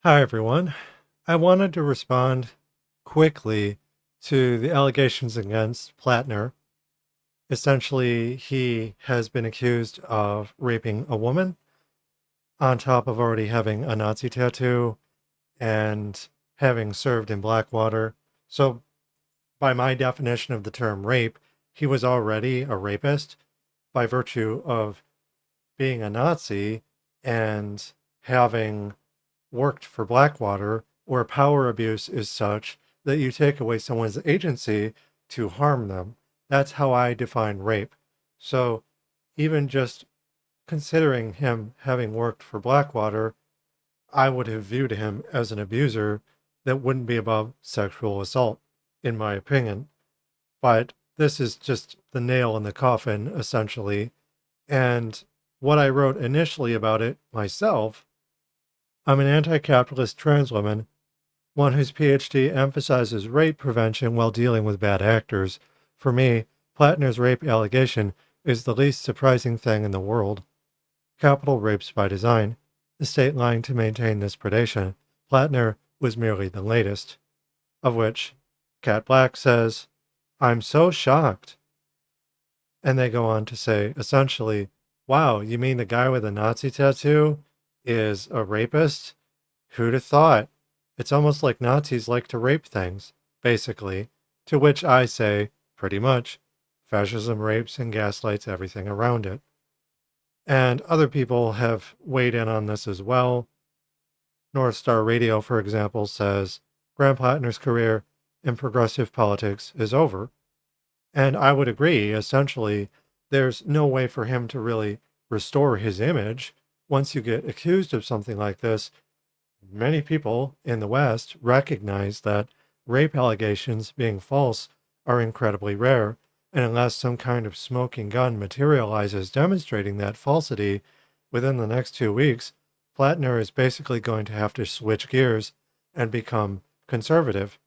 Hi, everyone. I wanted to respond quickly to the allegations against Platner. Essentially, he has been accused of raping a woman on top of already having a Nazi tattoo and having served in Blackwater. So, by my definition of the term rape, he was already a rapist by virtue of being a Nazi and having worked for Blackwater, where power abuse is such that you take away someone's agency to harm them. That's how I define rape. So even just considering him having worked for Blackwater, I would have viewed him as an abuser that wouldn't be above sexual assault, in my opinion. But this is just the nail in the coffin, essentially. And what I wrote initially about it myself, I'm an anti capitalist trans woman, one whose PhD emphasizes rape prevention while dealing with bad actors. For me, Platner's rape allegation is the least surprising thing in the world. Capital rapes by design, the state lying to maintain this predation. Platner was merely the latest, of which Cat Black says, I'm so shocked. And they go on to say, essentially, wow, you mean the guy with the Nazi tattoo is a rapist? Who'd have thought? It's almost like Nazis like to rape things, basically. To which I say, pretty much, fascism rapes and gaslights everything around it. And other people have weighed in on this as well. North Star Radio, for example, says Graham Plattner's career in progressive politics is over. And I would agree, essentially, there's no way for him to really restore his image. Once you get accused of something like this, many people in the West recognize that rape allegations being false are incredibly rare, and unless some kind of smoking gun materializes demonstrating that falsity within the next 2 weeks, Platner is basically going to have to switch gears and become conservative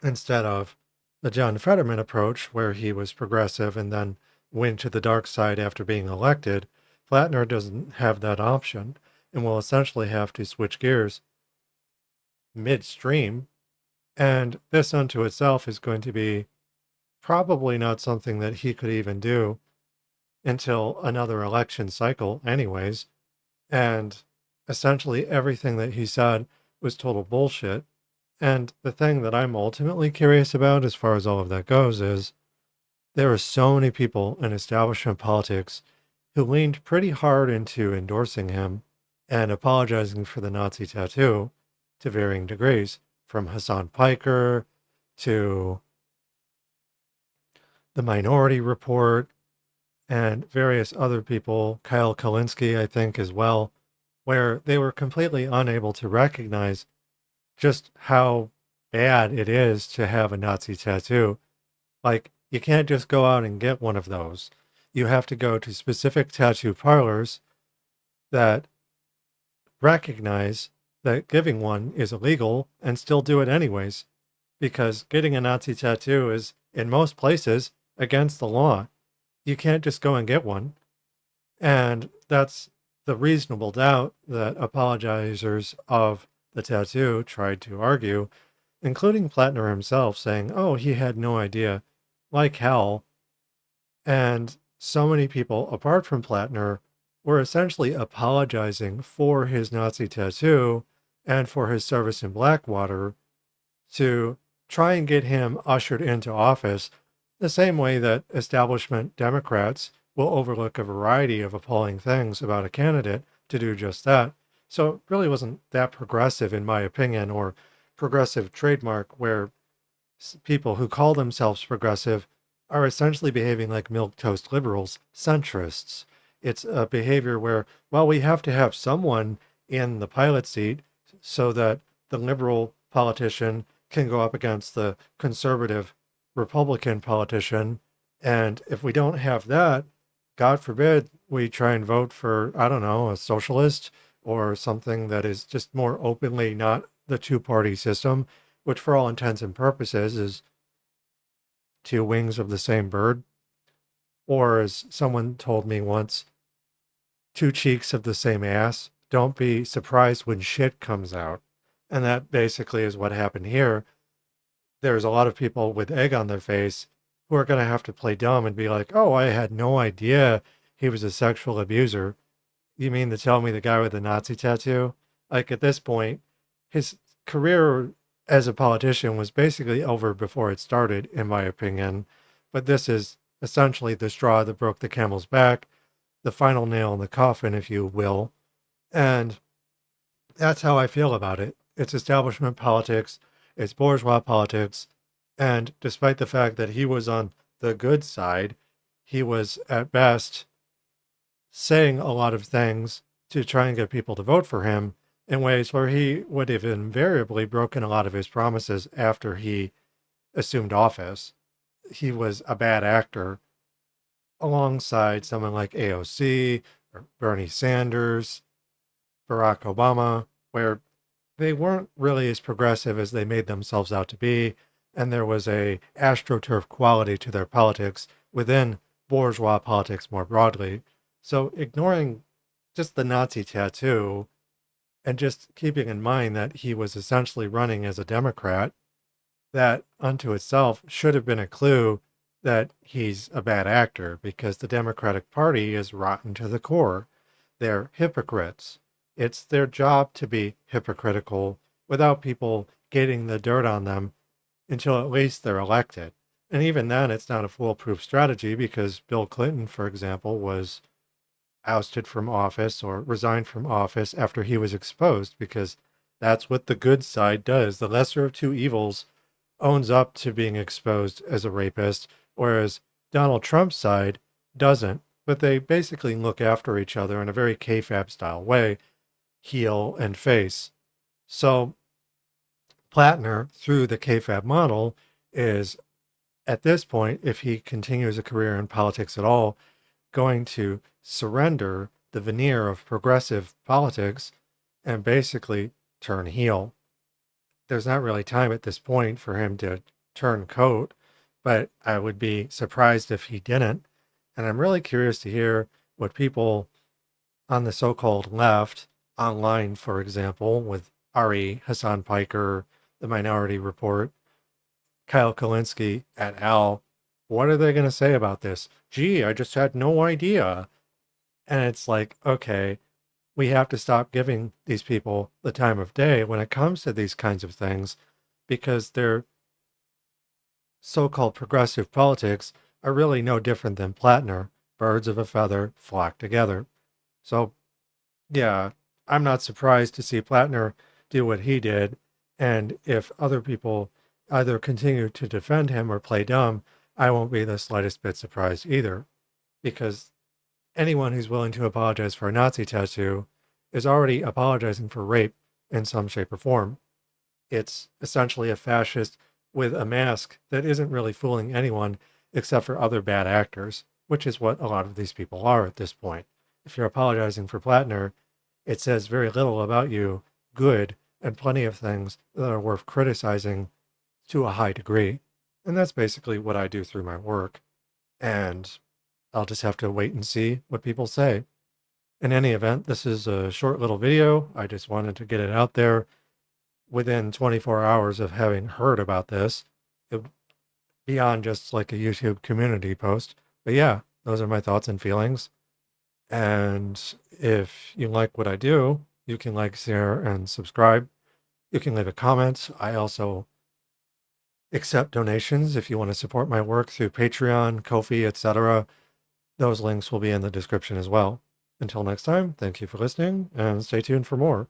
instead of the John Fetterman approach, where he was progressive and then went to the dark side after being elected. Platner doesn't have that option and will essentially have to switch gears midstream. And this unto itself is going to be probably not something that he could even do until another election cycle, anyways. And essentially everything that he said was total bullshit. And the thing that I'm ultimately curious about as far as all of that goes is there are so many people in establishment politics who leaned pretty hard into endorsing him and apologizing for the Nazi tattoo to varying degrees, from Hassan Piker to the Minority Report and various other people, Kyle Kalinske, I think, as well, where they were completely unable to recognize just how bad it is to have a Nazi tattoo. Like, you can't just go out and get one of those. You have to go to specific tattoo parlors that recognize that giving one is illegal and still do it anyways, because getting a Nazi tattoo is, in most places, against the law. You can't just go and get one. And that's the reasonable doubt that apologizers of the tattoo tried to argue, including Platner himself, saying, oh, he had no idea, like hell. And so many people, apart from Platner, were essentially apologizing for his Nazi tattoo and for his service in Blackwater to try and get him ushered into office the same way that establishment Democrats will overlook a variety of appalling things about a candidate to do just that. So it really wasn't that progressive, in my opinion, or progressive trademark where people who call themselves progressive are essentially behaving like milquetoast liberals, centrists. It's a behavior where, well, we have to have someone in the pilot seat so that the liberal politician can go up against the conservative Republican politician. And if we don't have that, God forbid we try and vote for, I don't know, a socialist or something that is just more openly not the two-party system, which for all intents and purposes is two wings of the same bird. Or as someone told me once, two cheeks of the same ass. don't be surprised when shit comes out. And that basically is what happened here. There's a lot of people with egg on their face who are going to have to play dumb and be like, oh, I had no idea he was a sexual abuser. You mean to tell me the guy with the Nazi tattoo? Like at this point, his career as a politician was basically over before it started, in my opinion. But this is essentially the straw that broke the camel's back, the final nail in the coffin, if you will. And that's how I feel about it. It's establishment politics, it's bourgeois politics. And despite the fact that he was on the good side, he was at best saying a lot of things to try and get people to vote for him in ways where he would have invariably broken a lot of his promises after he assumed office. He was a bad actor alongside someone like AOC or Bernie Sanders, Barack Obama, where they weren't really as progressive as they made themselves out to be, and there was a astroturf quality to their politics within bourgeois politics more broadly. So ignoring just the Nazi tattoo and just keeping in mind that he was essentially running as a Democrat, that unto itself should have been a clue that he's a bad actor because the Democratic Party is rotten to the core. They're hypocrites. It's their job to be hypocritical without people getting the dirt on them until at least they're elected. And even then, it's not a foolproof strategy because Bill Clinton, for example, was ousted from office or resigned from office after he was exposed because that's what the good side does. The lesser of two evils owns up to being exposed as a rapist, whereas Donald Trump's side doesn't. But they basically look after each other in a very kayfabe style way, heel and face. So Platner, through the kayfabe model, is at this point, if he continues a career in politics at all, going to surrender the veneer of progressive politics and basically turn heel. There's not really time at this point for him to turn coat, but I would be surprised if he didn't. And I'm really curious to hear what people on the so-called left, online, for example, with Ari Hassan Piker, the Minority Report, Kyle Kalinske et al., what are they going to say about this? Gee, I just had no idea. And it's like, okay, we have to stop giving these people the time of day when it comes to these kinds of things because their so-called progressive politics are really no different than Platner. Birds of a feather flock together. So, yeah, I'm not surprised to see Platner do what he did. And if other people either continue to defend him or play dumb, I won't be the slightest bit surprised either. Because anyone who's willing to apologize for a Nazi tattoo is already apologizing for rape in some shape or form. It's essentially a fascist with a mask that isn't really fooling anyone except for other bad actors, which is what a lot of these people are at this point. If you're apologizing for Platner, it says very little about you, good, and plenty of things that are worth criticizing to a high degree. And that's basically what I do through my work. And I'll just have to wait and see what people say. In any event, this is a short little video. I just wanted to get it out there within 24 hours of having heard about this, beyond just like a YouTube community post. But yeah, those are my thoughts and feelings. And if you like what I do, you can like, share, and subscribe. You can leave a comment. I also accept donations if you want to support my work through Patreon, Ko-fi, etc. Those links will be in the description as well. Until next time, thank you for listening and stay tuned for more.